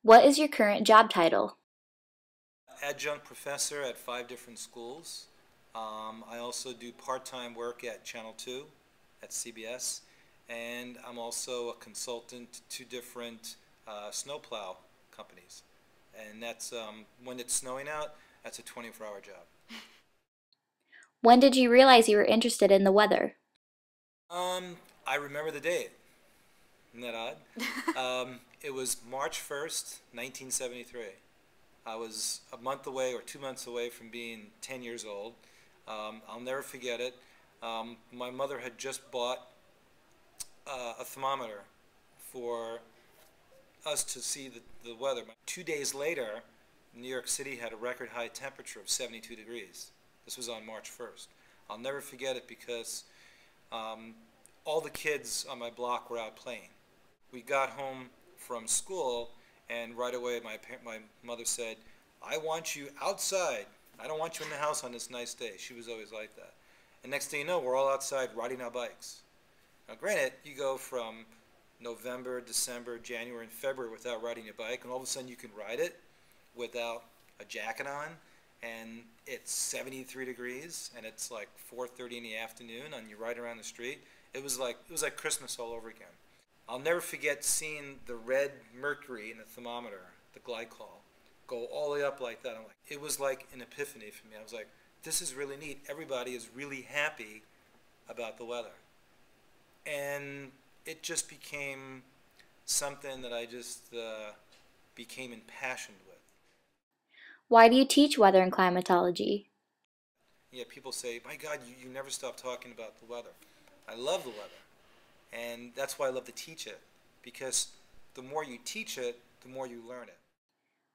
What is your current job title? Adjunct professor at 5 different schools. I also do part-time work at Channel 2 at CBS, and I'm also a consultant to 2 different snowplow companies. And that's when it's snowing out, that's a 24-hour job. When did you realize you were interested in the weather? Um, I remember the date. Isn't that odd? It was March 1st, 1973. I was a month away or 2 months away from being 10 years old. I'll never forget it. My mother had just bought a thermometer for us to see the weather. 2 days later, New York City had a record high temperature of 72 degrees. This was on March 1st. I'll never forget it because all the kids on my block were out playing. We got home from school, and right away my mother said, "I want you outside. I don't want you in the house on this nice day." She was always like that. And next thing you know, we're all outside riding our bikes. Now granted, you go from November, December, January, and February without riding your bike, and all of a sudden you can ride it without a jacket on, and it's 73 degrees, and it's like 4:30 in the afternoon, and you ride around the street. It was like Christmas all over again. I'll never forget seeing the red mercury in the thermometer, the glycol, go all the way up like that. It was like an epiphany for me. I was like, this is really neat. Everybody is really happy about the weather. And it just became something that I just became impassioned with. Why do you teach weather and climatology? Yeah, people say, my God, you never stop talking about the weather. I love the weather. And that's why I love to teach it. Because the more you teach it, the more you learn it.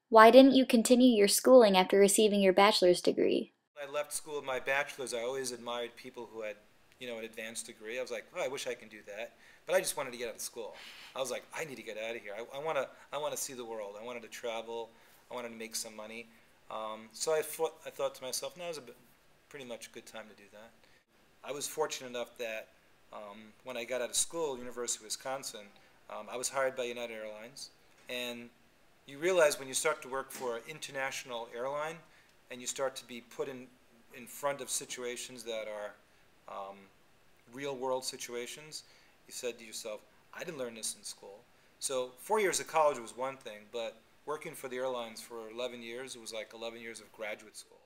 Why didn't you continue your schooling after receiving your bachelor's degree? When I left school with my bachelor's, I always admired people who had, an advanced degree. I was like, oh, I wish I can do that. But I just wanted to get out of school. I was like, I need to get out of here. I want to see the world. I wanted to travel. I wanted to make some money. So I thought to myself, now is pretty much a good time to do that. I was fortunate enough that when I got out of school, University of Wisconsin, I was hired by United Airlines. And you realize when you start to work for an international airline and you start to be put in front of situations that are real world situations, you said to yourself, I didn't learn this in school. So 4 years of college was one thing, but working for the airlines for 11 years, it was like 11 years of graduate school.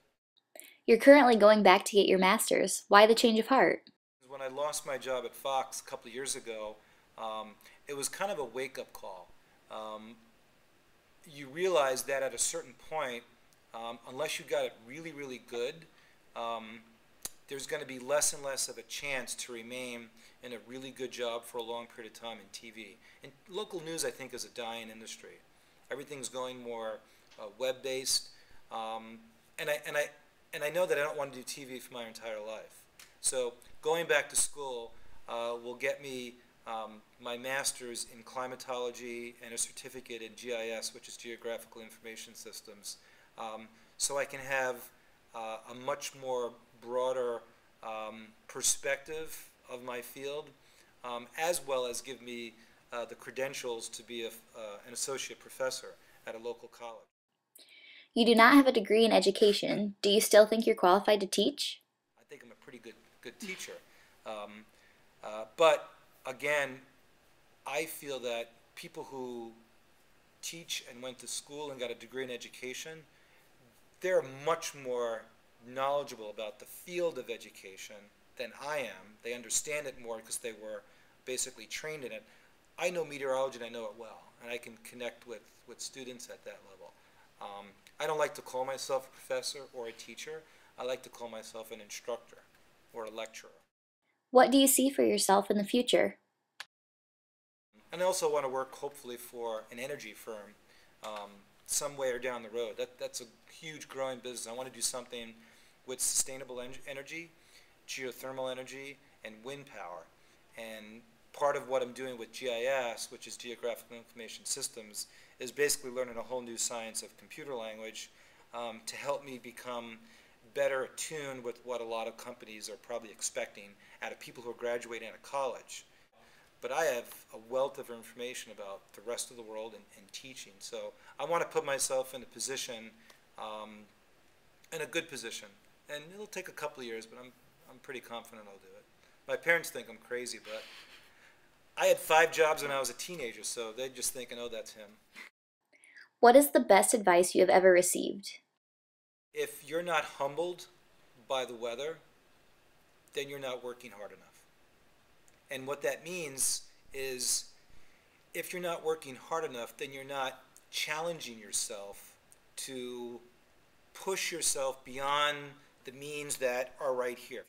You're currently going back to get your master's. Why the change of heart? When I lost my job at Fox a couple of years ago, um, it was kind of a wake-up call. Um, you realize that at a certain point, unless you got it really, really good, um, there's going to be less and less of a chance to remain in a really good job for a long period of time in TV. And local news, I think, is a dying industry. Everything's going more web-based, and I know that I don't want to do TV for my entire life. So going back to school will get me my master's in climatology and a certificate in GIS, which is Geographical Information Systems, so I can have a much more broader perspective of my field, as well as give me the credentials to be an associate professor at a local college. You do not have a degree in education. Do you still think you're qualified to teach? I think I'm a pretty good teacher. Um, but again, I feel that people who teach and went to school and got a degree in education, they're much more knowledgeable about the field of education than I am. They understand it more because they were basically trained in it. I know meteorology and I know it well, and I can connect with students at that level. I don't like to call myself a professor or a teacher. I like to call myself an instructor or a lecturer. What do you see for yourself in the future? And I also want to work hopefully for an energy firm somewhere down the road. That's a huge growing business. I want to do something with sustainable energy, geothermal energy, and wind power. And part of what I'm doing with GIS, which is Geographical Information Systems, is basically learning a whole new science of computer language to help me become better attuned with what a lot of companies are probably expecting out of people who are graduating out of college. but I have a wealth of information about the rest of the world and teaching. So I want to put myself in a position, in a good position. And it'll take a couple of years, but I'm pretty confident I'll do it. My parents think I'm crazy, but I had 5 jobs when I was a teenager, so they're just thinking, oh, that's him. What is the best advice you have ever received? If you're not humbled by the weather, then you're not working hard enough. And what that means is if you're not working hard enough, then you're not challenging yourself to push yourself beyond the means that are right here.